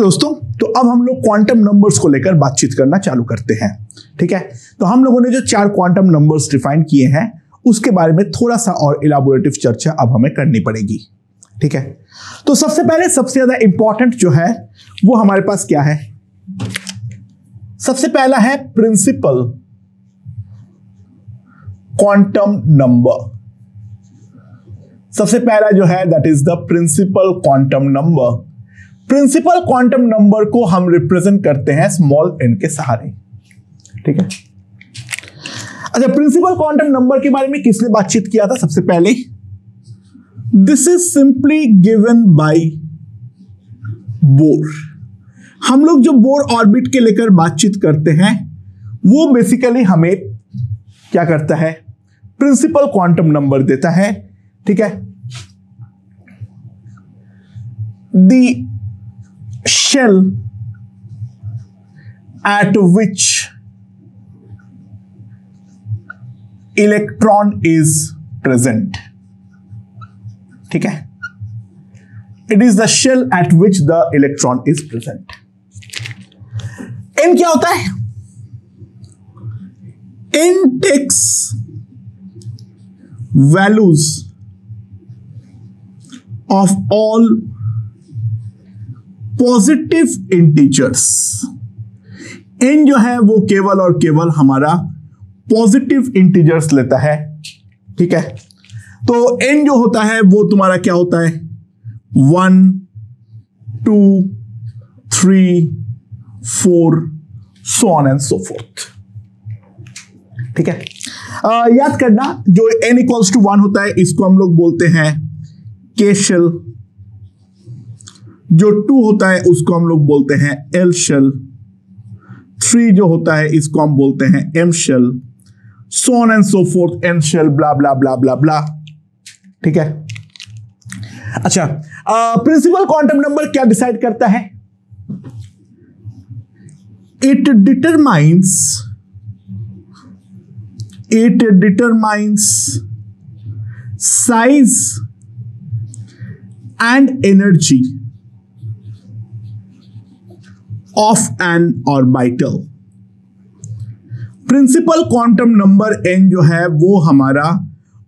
दोस्तों, तो अब हम लोग क्वांटम नंबर्स को लेकर बातचीत करना चालू करते हैं। ठीक है, तो हम लोगों ने जो 4 क्वांटम नंबर्स डिफाइन किए हैं उसके बारे में थोड़ा सा और इलाबोरेटिव चर्चा अब हमें करनी पड़ेगी। ठीक है, तो सबसे पहले सबसे ज्यादा इंपॉर्टेंट जो है वो हमारे पास क्या है? सबसे पहला है प्रिंसिपल क्वांटम नंबर। सबसे पहला जो है that is the principal quantum number. Principal quantum number को हम रिप्रेजेंट करते हैं स्मॉल n के सहारे। ठीक है, अच्छा, प्रिंसिपल क्वांटम नंबर के बारे में किसने बातचीत किया था सबसे पहले? This is simply given by bore. हम लोग जो बोर ऑर्बिट के लेकर बातचीत करते हैं वो बेसिकली हमें क्या करता है? प्रिंसिपल क्वांटम नंबर देता है। ठीक है, the shell at which electron is present. ठीक है, it is the shell at which the electron is present. n क्या होता है? n takes values of all positive integers. n जो है वो केवल और केवल हमारा पॉजिटिव इंटीजर्स लेता है। ठीक है, तो n जो होता है वो तुम्हारा क्या होता है? 1 2 3 4 so on and so forth। ठीक है, याद करना जो n इक्वल्स टू 1 होता है इसको हम लोग बोलते हैं k शेल। जो 2 होता है उसको हम लोग बोलते हैं L शेल। 3 जो होता है इसको हम बोलते हैं M shell, so on and so forth, N shell, blah blah blah blah blah. ठीक है, अच्छा, प्रिंसिपल क्वांटम नंबर क्या डिसाइड करता है? It determines size and energy of an orbital। Principal quantum number n जो है वो हमारा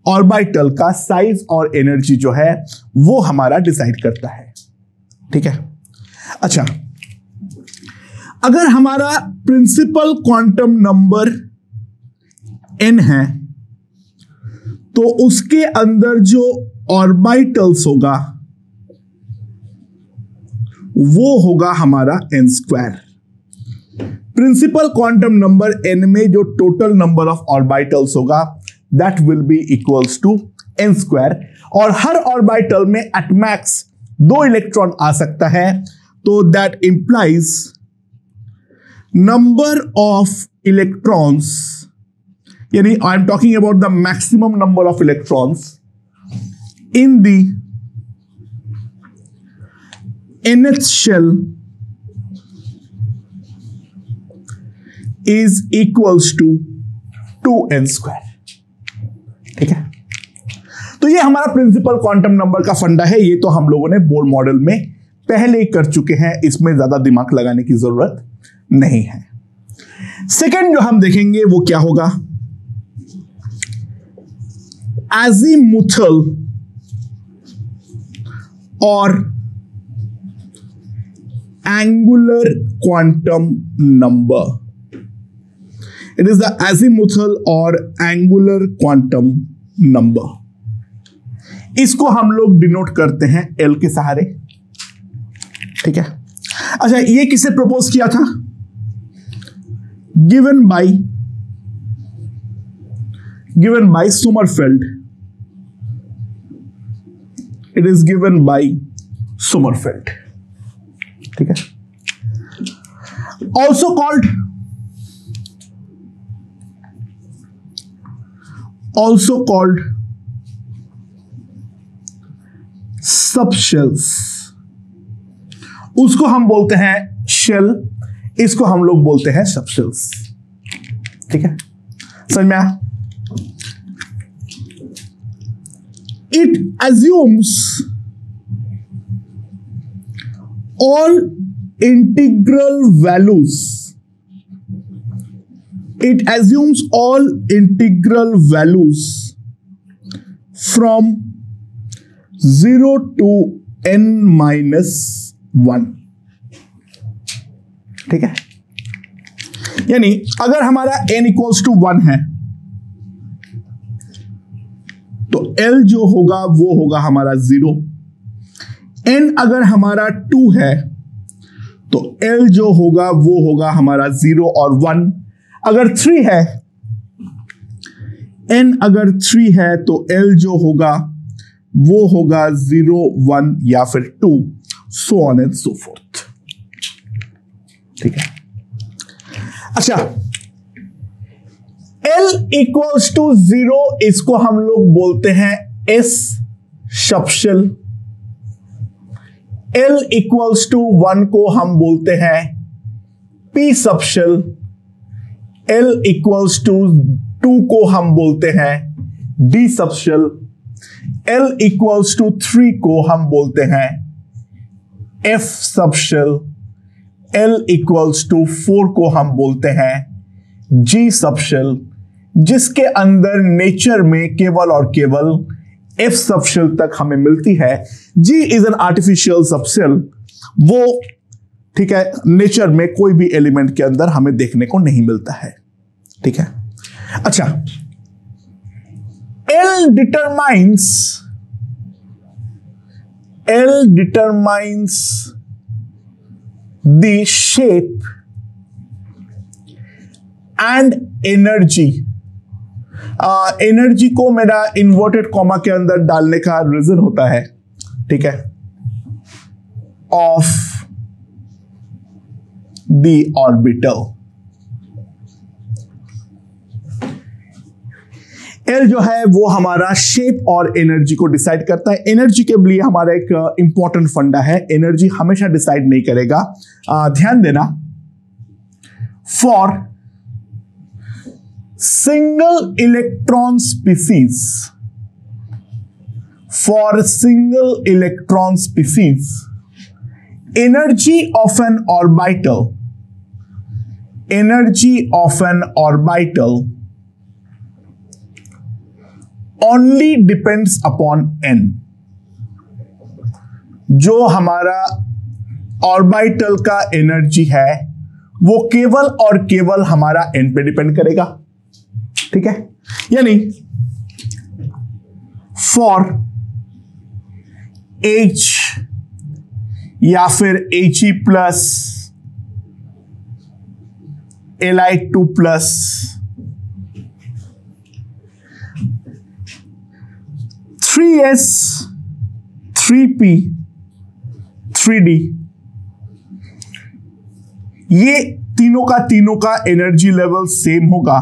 ऑर्बिटल का साइज और एनर्जी जो है वो हमारा डिसाइड करता है। ठीक है, अच्छा, अगर हमारा प्रिंसिपल क्वांटम नंबर n है तो उसके अंदर जो ऑर्बिटल्स होगा वो होगा हमारा n²। Principal quantum number n में जो टोटल नंबर ऑफ ऑर्बिटल्स होगा that will be equals to n²। और हर ऑर्बिटल में एट मैक्स 2 इलेक्ट्रॉन आ सकता है, तो that implies number of electrons, यानी I am talking about the maximum number of electrons in the nth shell is equals to 2n²। ठीक है, तो ये हमारा प्रिंसिपल क्वांटम नंबर का फंडा है। ये तो हम लोगों ने बोर मॉडल में पहले ही कर चुके हैं, इसमें ज्यादा दिमाग लगाने की जरूरत नहीं है। सेकंड जो हम देखेंगे वो क्या होगा? azimuthal और angular quantum number। It is the azimuthal और angular quantum number। इसको हम लोग डिनोट करते हैं L के सहारे। ठीक है, अच्छा, ये किसे प्रपोज किया था? Given by Sommerfeld. It is given by Sommerfeld. ठीक है, ऑल्सो कॉल्ड सबशेल्स। उसको हम बोलते हैं शेल, इसको हम लोग बोलते हैं सबशेल्स। ठीक है, समझ में आया? It assumes all integral values. It assumes all integral values from 0 to n minus 1. ठीक है, यानी अगर हमारा n इक्वल्स टू 1 है तो L जो होगा वो होगा हमारा 0. n अगर हमारा 2 है तो L जो होगा वो होगा हमारा 0 और 1. अगर 3 है, n अगर 3 है तो L जो होगा वो होगा 0, 1 या फिर 2, so on and so forth. ठीक है, अच्छा, L इक्वल्स टू 0 इसको हम लोग बोलते हैं S subshell. L equals to 1 को हम बोलते हैं P subshell. L equals to 2 को हम बोलते हैं D subshell. L equals to 3 को हम बोलते हैं F subshell. L equals to 4 को हम बोलते हैं G सबशेल, जिसके अंदर नेचर में केवल और केवल F सबशेल तक हमें मिलती है. G is an artificial subshell, वो ठीक है नेचर में कोई भी एलिमेंट के अंदर हमें देखने को नहीं मिलता है. ठीक है, अच्छा, L determines the shape and energy. Energy को मेरा इन्वर्टेड कॉमा के अंदर डालने का रीजन होता है, ठीक है, ऑफ द ऑर्बिटल. एल जो है वो हमारा शेप और एनर्जी को डिसाइड करता है. एनर्जी के लिए हमारा एक इंपॉर्टेंट फंडा है, एनर्जी हमेशा डिसाइड नहीं करेगा. ध्यान देना, for single electron species, energy of an orbital only depends upon n. जो हमारा ऑर्बिटल का एनर्जी है वो केवल और केवल हमारा n पे डिपेंड करेगा. ठीक है, यानी फॉर H या फिर He plus Li2 plus 3s 3p 3d, ये तीनों का एनर्जी लेवल सेम होगा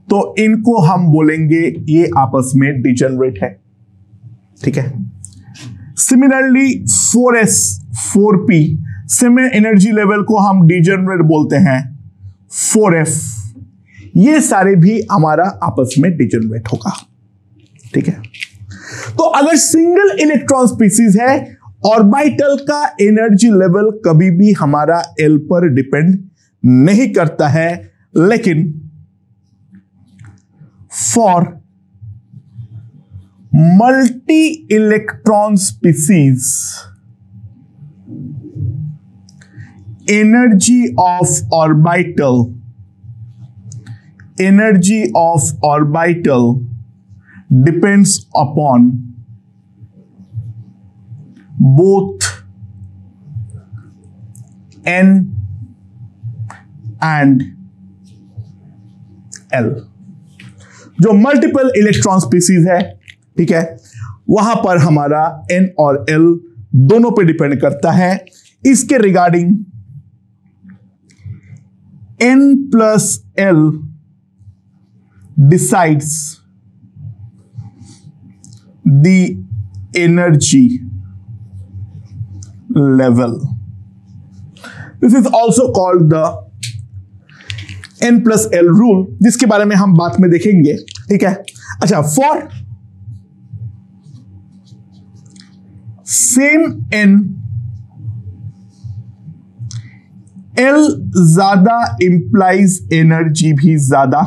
तो इनको हम बोलेंगे ये आपस में डिजेनरेट है. ठीक है, similarly 4s 4p same energy level को हम डिजेनरेट बोलते हैं 4f, ये सारे भी हमारा आपस में डिजेनरेट होगा. ठीक है, तो अगर सिंगल इलेक्ट्रॉन स्पीसीज है, ऑर्बिटल का एनर्जी लेवल कभी भी हमारा L पर डिपेंड नहीं करता है. लेकिन for multi electron species, energy of orbital depends upon both n and L. जो मल्टीपल इलेक्ट्रॉन स्पीसीज है, ठीक है, वहां पर हमारा n और L दोनों पे डिपेंड करता है. इसके regarding n plus L decides the energy level. This is also called the n plus L rule, जिसके बारे में हम बाद में देखेंगे. ठीक है, अच्छा, फॉर सेम n एल ज्यादा इंप्लाइज एनर्जी भी ज्यादा।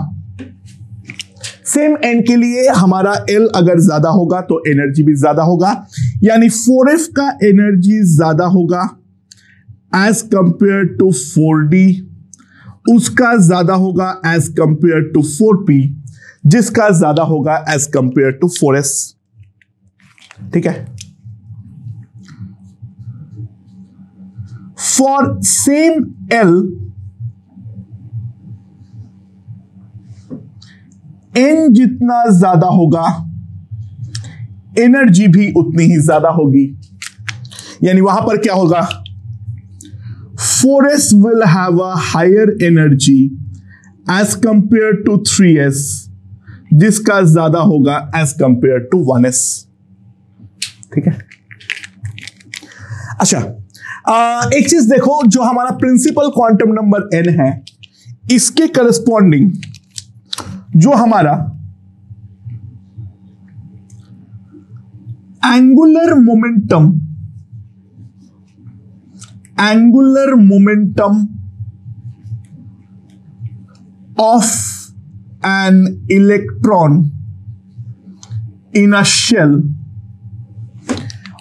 सेम एन के लिए हमारा एल अगर ज्यादा होगा तो एनर्जी भी ज्यादा होगा, यानी 4f का एनर्जी ज्यादा होगा एज कंपेयर टू 4d, उसका ज्यादा होगा एज कंपेयर टू 4p, जिसका ज्यादा होगा एज कंपेयर टू 4s। ठीक है, फॉर सेम एल एन जितना ज्यादा होगा एनर्जी भी उतनी ही ज्यादा होगी, यानी वहां पर क्या होगा, 4s will have a higher energy as compared to 3s, जिसका ज्यादा होगा एज कंपेयर टू 1s। ठीक है, अच्छा एक चीज देखो, जो हमारा प्रिंसिपल क्वांटम नंबर n है, इसके करस्पॉन्डिंग जो हमारा angular momentum of an electron in a shell,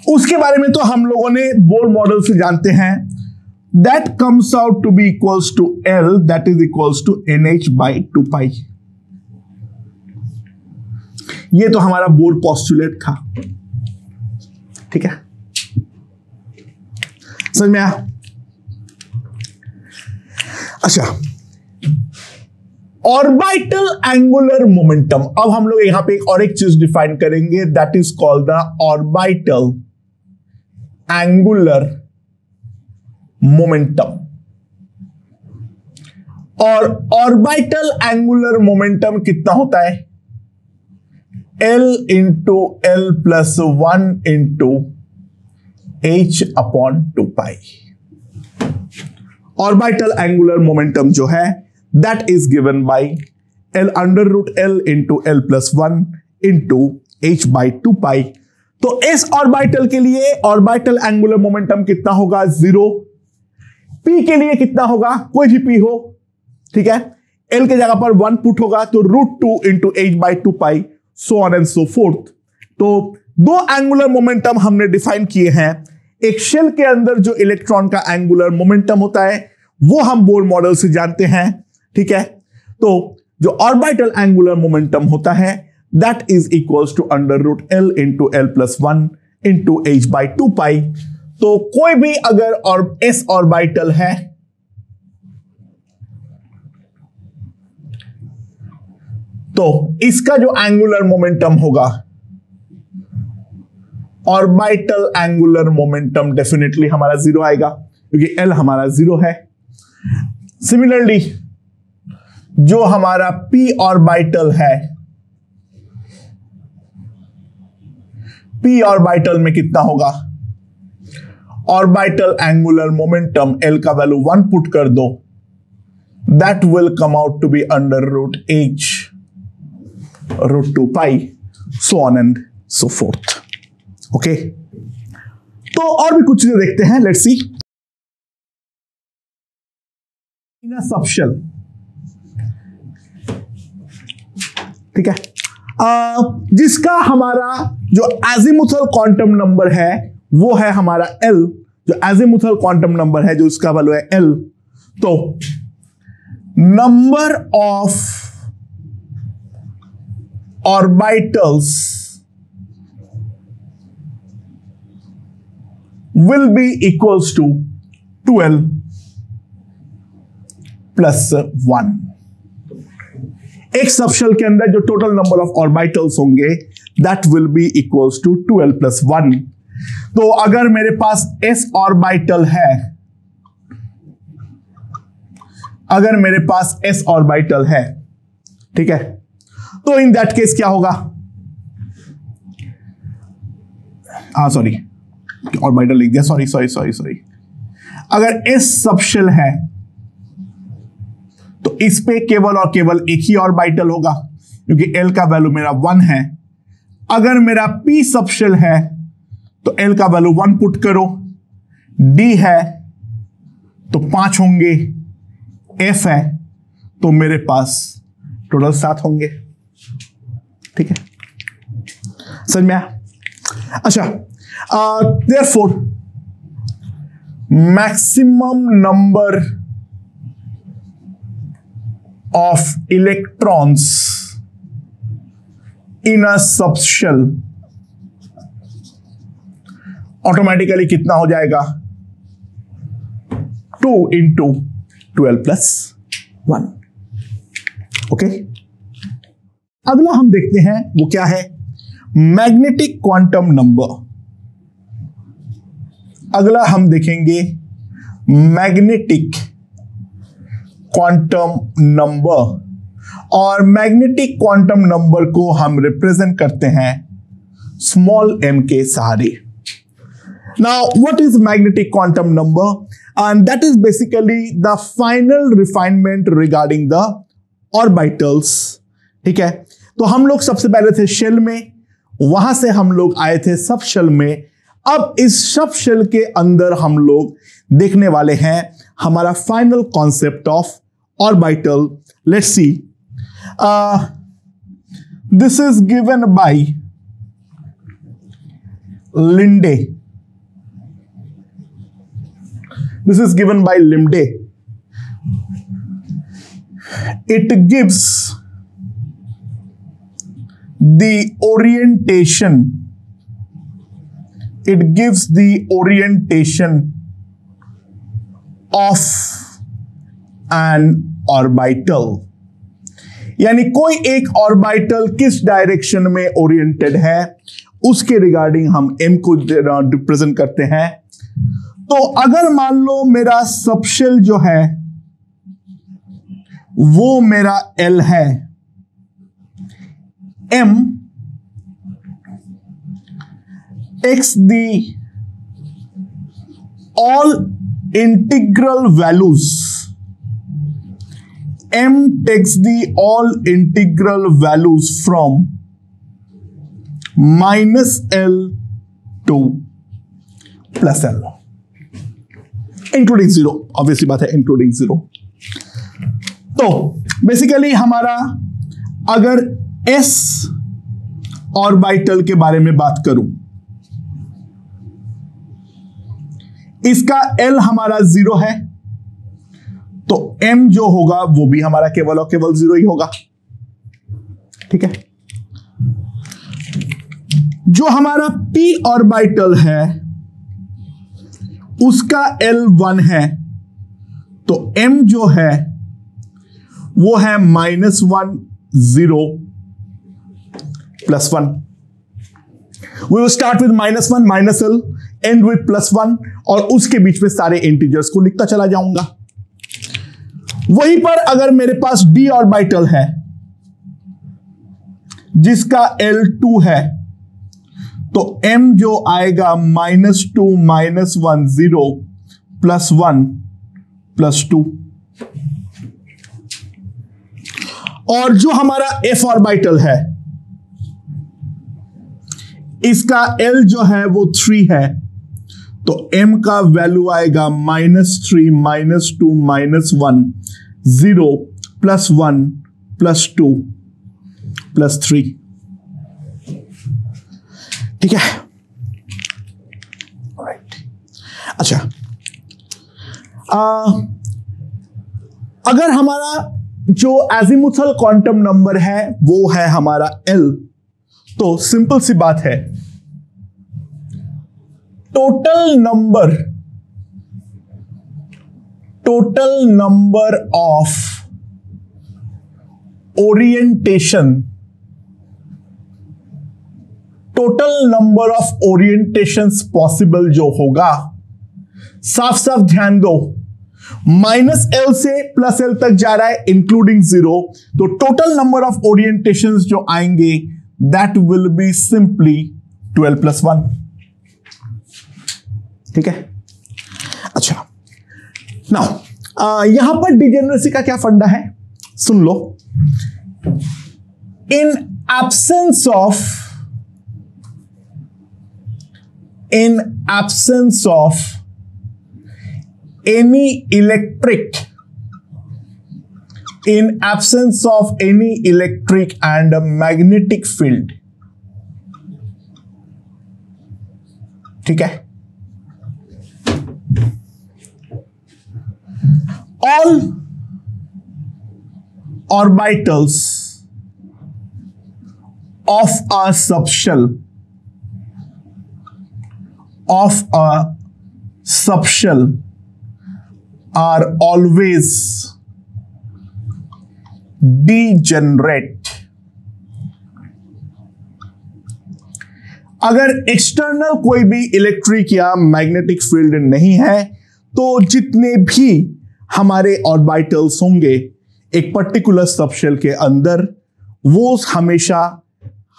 उसके बारे में तो हम लोगों ने बोर मॉडल से जानते हैं, that comes out to be equals to L, that is equals to nh/2π। ये तो हमारा बोर पॉस्टुलेट था। ठीक है, समझ में आया? अच्छा, ऑर्बिटल एंगुलर मोमेंटम। अब हम लोग यहां पे और एक चीज डिफाइन करेंगे, that is called the orbital angular momentum. और ऑर्बिटल एंगुलर मोमेंटम कितना होता है, L into L plus 1 into h/2π। Orbital angular momentum जो है that is given by L√L into L plus 1 into h/2π। तो इस ऑर्बिटल के लिए ऑर्बिटल एंगुलर मोमेंटम कितना होगा, 0। p के लिए कितना होगा, कोई भी p हो, ठीक है, L के जगह पर 1 पुट होगा तो √2 into h/2π, so on and so forth। तो दो एंगुलर मोमेंटम हमने डिफाइन किए हैं। एक शेल के अंदर जो इलेक्ट्रॉन का एंगुलर मोमेंटम होता है वो हम बोर मॉडल से जानते हैं। ठीक है, तो जो ऑर्बिटल एंगुलर मोमेंटम होता है that is equals to √L into L plus 1 into h/2π। तो कोई भी अगर और s ऑर्बिटल है तो इसका जो एंगुलर मोमेंटम होगा, ऑर्बिटल एंगुलर मोमेंटम डेफिनेटली हमारा 0 आएगा, क्योंकि L हमारा 0 है। सिमिलरली जो हमारा p ऑर्बिटल है, p ऑर्बिटल में कितना होगा, ऑर्बिटल एंगुलर मोमेंटम L का वैल्यू 1 पुट कर दो, that will come out to be √h/2π, so on and so forth। Okay, तो और भी कुछ चीजें देखते हैं, let's see. In a subshell, ठीक है, जिसका हमारा जो एजिमुथल क्वांटम नंबर है वो है हमारा L, जो एजिमुथल क्वांटम नंबर है जो इसका वैल्यू है L। तो number of orbitals will be equals to 12 plus 1। एक सबशेल के अंदर जो टोटल नंबर ऑफ ऑर्बिटल्स होंगे that will be equals to 12 plus 1। तो अगर मेरे पास s ऑर्बिटल है, अगर मेरे पास s ऑर्बिटल है, ठीक है, तो इन दैट केस क्या होगा, सॉरी ऑर्बिटल लिख दिया, सॉरी। अगर s सबशेल है तो इस पे केवल और केवल एक ही ऑर्बिटल होगा, क्योंकि L का वैल्यू मेरा 1 है। अगर मेरा p सबशेल है तो L का वैल्यू 1 पुट करो, D है तो 5 होंगे, F है तो मेरे पास टोटल 7 होंगे। ठीक है, समझ में आया? अच्छा, therefore maximum number of electrons in a subshell automatically कितना हो जाएगा? 2 into 12 plus 1। ओके, अगला हम देखते हैं वो क्या है, मैग्नेटिक क्वांटम नंबर। अगला हम देखेंगे मैग्नेटिक क्वांटम नंबर, और मैग्नेटिक क्वांटम नंबर को हम रिप्रेजेंट करते हैं स्मॉल m के सहारे। Now, what is magnetic quantum number? And that is basically the final refinement regarding the orbitals। ठीक है, तो हम लोग सबसे पहले थे शेल में, वहां से हम लोग आए थे सब शेल में। अब इस सब शेल के अंदर हम लोग देखने वाले हैं हमारा final concept of orbital. Let's see, this is given by Linde. This is given by Limde. It gives the orientation. It gives the orientation of an orbital. यानी कोई एक ऑर्बिटल किस डायरेक्शन में ओरिएंटेड है उसके रिगार्डिंग हम m को represent करते हैं। तो अगर मान लो मेरा सबशेल जो है वो मेरा L है, M takes the all integral values, M takes the all integral values from -L to +L, including 0। Obviously बात है, इंक्लूडिंग 0। तो बेसिकली हमारा अगर s ऑर्बिटल के बारे में बात करूं, इसका L हमारा 0 है, तो m जो होगा वो भी हमारा केवल और केवल 0 ही होगा। ठीक है, जो हमारा p ऑर्बिटल है उसका L1 है, तो m जो है वो है -1 0 +1। We will start with -1 -L, end with +1, और उसके बीच में सारे इंटीजर्स को लिखता चला जाऊंगा। वहीं पर अगर मेरे पास d ऑर्बिटल है जिसका L2 है, तो m जो आएगा -2 -1 0 +1 +2, और जो हमारा f ऑर्बिटल है इसका L जो है वो 3 है, तो m का वैल्यू आएगा -3 -2 -1 0 +1 +2 +3। ठीक है, राइट। अच्छा, अगर हमारा जो एजिमुथल क्वांटम नंबर है वो है हमारा L, तो सिंपल सी बात है, total number of orientation, total number of orientations possible जो होगा, साफ साफ ध्यान दो, -L से +L तक जा रहा है इंक्लूडिंग 0, तो टोटल नंबर ऑफ ओरिएंटेशंस जो आएंगे दैट विल बी सिंपली 12 + 1। ठीक है, अच्छा, नाउ यहां पर डिजेनरेसी का क्या फंडा है सुन लो। In absence of any electric, in absence of any electric and magnetic field. ठीक है, all orbitals of a subshell are always degenerate. अगर एक्सटर्नल कोई भी इलेक्ट्रिक या मैग्नेटिक फील्ड नहीं है तो जितने भी हमारे ऑर्बिटल्स होंगे एक पर्टिकुलर सबशेल के अंदर वो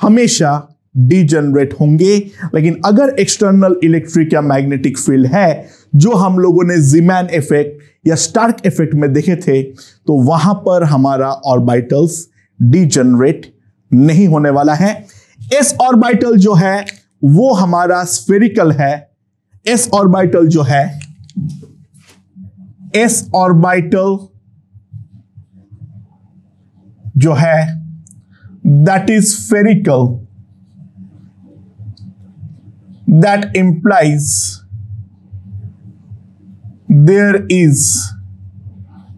हमेशा डीजनरेट होंगे। लेकिन अगर एक्सटर्नल इलेक्ट्रिक या मैग्नेटिक फील्ड है जो हम लोगों ने ज़ीमैन इफेक्ट या स्टार्क इफेक्ट में देखे थे तो वहां पर हमारा ऑर्बिटल्स डीजनरेट नहीं होने वाला है। एस ऑर्बिटल जो है वो हमारा स्फेरिकल है। एस ऑर्बिटल जो है, एस ऑर्बिटल जो है that is spherical, that implies there is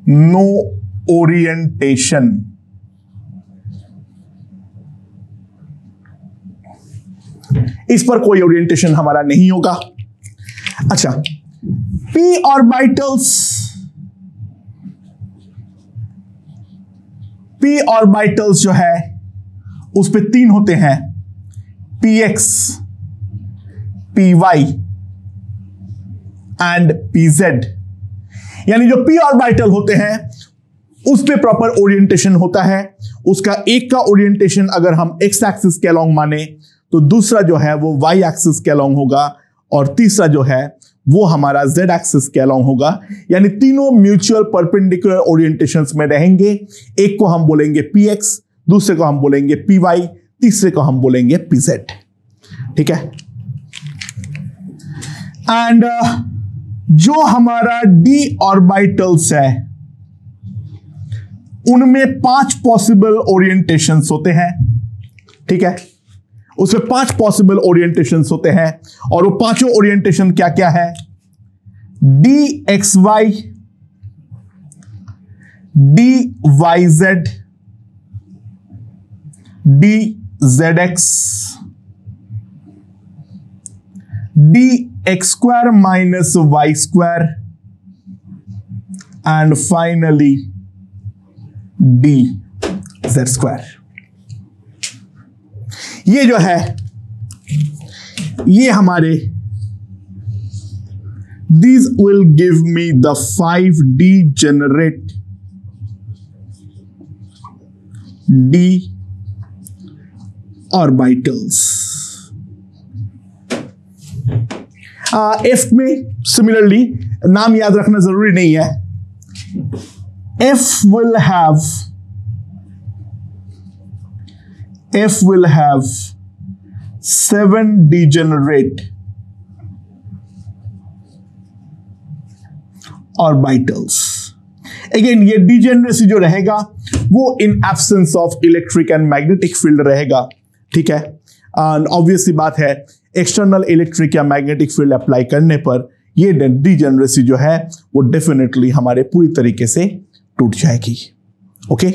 no orientation. इस पर कोई ओरिएंटेशन हमारा नहीं होगा। अच्छा, p ऑर्बिटल्स जो है उस पे 3 होते हैं, px, py एंड pz। यानी जो p ऑर्बिटल होते हैं उस पे प्रॉपर ओरिएंटेशन होता है। उसका एक का ओरिएंटेशन अगर हम x एक्सिस के अलोंग माने तो दूसरा जो है वो y एक्सिस के अलोंग होगा और तीसरा जो है वो हमारा z एक्सिस के अलोंग होगा। यानी तीनों म्यूचुअल परपेंडिकुलर ओरिएंटेशंस में रहेंगे। एक को हम बोलेंगे px, दूसरे को हम बोलेंगे py, तीसरे को हम बोलेंगे pz। ठीक है, एंड जो हमारा d ऑर्बिटल्स है उनमें 5 पॉसिबल ओरिएंटेशंस होते हैं। ठीक है, उसमें 5 पॉसिबल ओरिएंटेशंस होते हैं और वो पांचों ओरिएंटेशन क्या क्या है? dxy, dyz, dzx, dx square minus y square and finally dz square। ये जो है ये हमारे these will give me the 5 degenerate d orbitals। F में सिमिलरली नाम याद रखना जरूरी नहीं है। F will have 7 degenerate orbitals। Again ये डिजेनरेसी जो रहेगा वो इन absence of electric and magnetic field रहेगा। ठीक है, एंड ऑब्वियसली बात है एक्सटर्नल इलेक्ट्रिक या मैग्नेटिक फील्ड अप्लाई करने पर ये डिजेनरेसी जो है वो डेफिनेटली हमारे पूरी तरीके से टूट जाएगी। ओके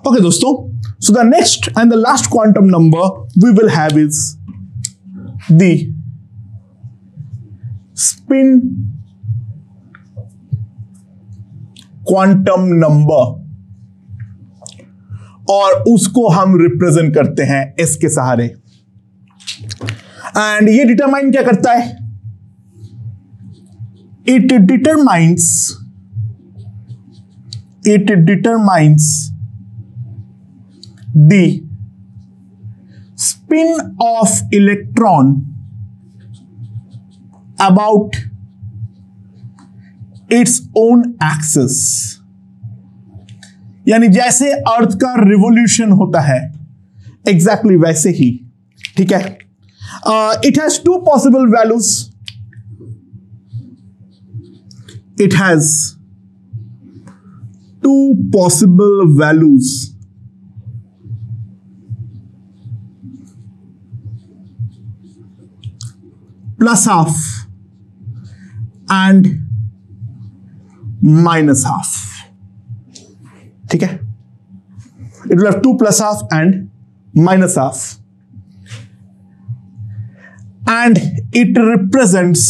ओके दोस्तों, so the next and the last quantum number we will have is the spin quantum number और उसको हम रिप्रेजेंट करते हैं S के सहारे। एंड ये डिटरमाइन क्या करता है? It determines the spin of electron about its own axis। यानी जैसे अर्थ का रिवोल्यूशन होता है एग्जैक्टली वैसे ही। ठीक है, it has 2 possible values. it has two possible values plus half and minus half. ठीक है, it will have 2 plus half and minus half, and it represents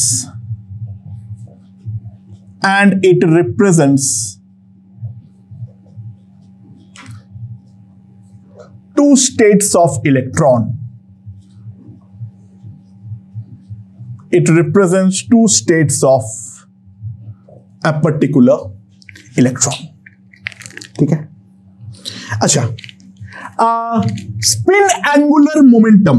two states of electron. It represents two states of a particular electron. ठीक है, अच्छा, spin angular momentum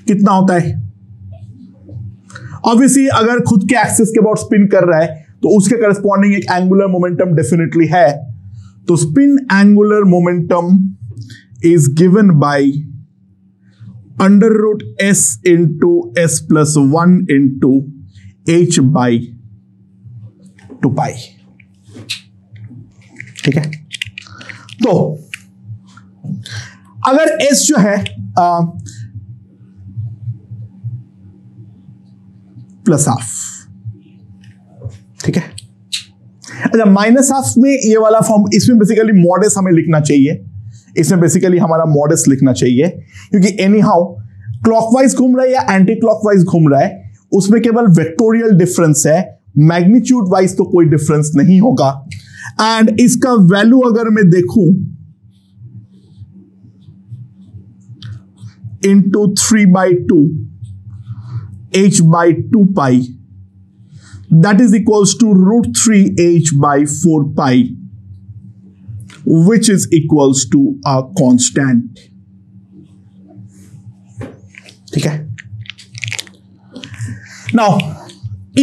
कितना होता है? Obviously अगर खुद के एक्सिस के अबाउट स्पिन कर रहा है तो उसके करस्पॉन्डिंग एक एंगुलर मोमेंटम डेफिनेटली है. तो spin angular momentum is given by √s into s plus 1 into h by 2 pi. ठीक है, तो अगर s जो है प्लस हाफ, ठीक है, अच्छा, माइनस हाफ में ये वाला फॉर्म, इसमें बेसिकली मॉडस हमें लिखना चाहिए, इसमें बेसिकली हमारा मॉडस लिखना चाहिए, क्योंकि एनी हाउ क्लॉकवाइज घूम रहा है या एंटी क्लॉकवाइज घूम रहा है, उसमें केवल वेक्टोरियल डिफरेंस है, मैग्नीट्यूड वाइज तो कोई डिफरेंस नहीं होगा. एंड इसका वैल्यू अगर मैं देखूं into 3/2 h by 2 pi, that is equals to √3h by 4 pi, which is equals to a constant. ठीक है, now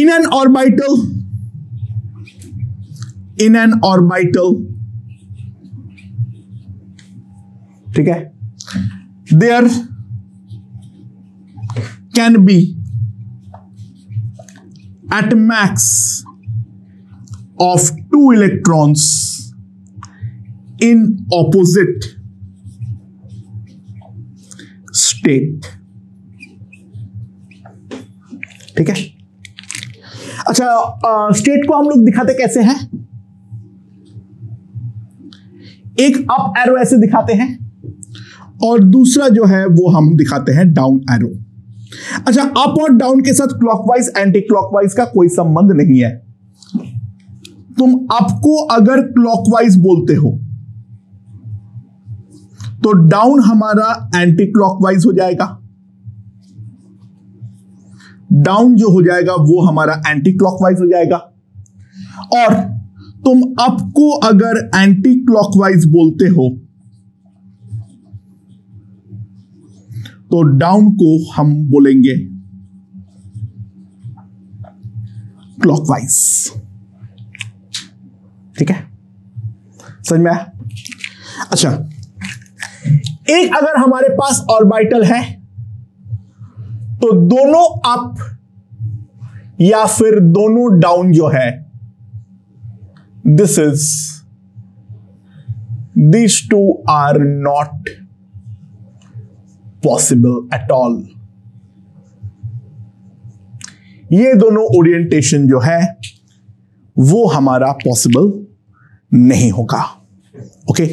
in an orbital ठीक है, there can be at max of 2 electrons in opposite state. ठीक है, अच्छा, state को हम लोग दिखाते कैसे हैं? एक अप एरो ऐसे दिखाते हैं और दूसरा जो है वो हम दिखाते हैं डाउन एरो. अच्छा, अप और डाउन के साथ क्लॉकवाइज एंटी क्लॉकवाइज का कोई संबंध नहीं है. तुम अप को अगर क्लॉकवाइज बोलते हो तो डाउन हमारा एंटी क्लॉकवाइज हो जाएगा, डाउन जो हो जाएगा वो हमारा एंटी क्लॉकवाइज हो जाएगा, और तुम अप को अगर एंटी क्लॉकवाइज बोलते हो तो डाउन को हम बोलेंगे क्लॉकवाइज. ठीक है, समझ में आया? अच्छा, एक अगर हमारे पास ऑर्बिटल है तो दोनों अप या फिर दोनों डाउन जो है, these two are not possible at all. ये दोनों ओरिएंटेशन जो है वो हमारा पॉसिबल नहीं होगा. ओके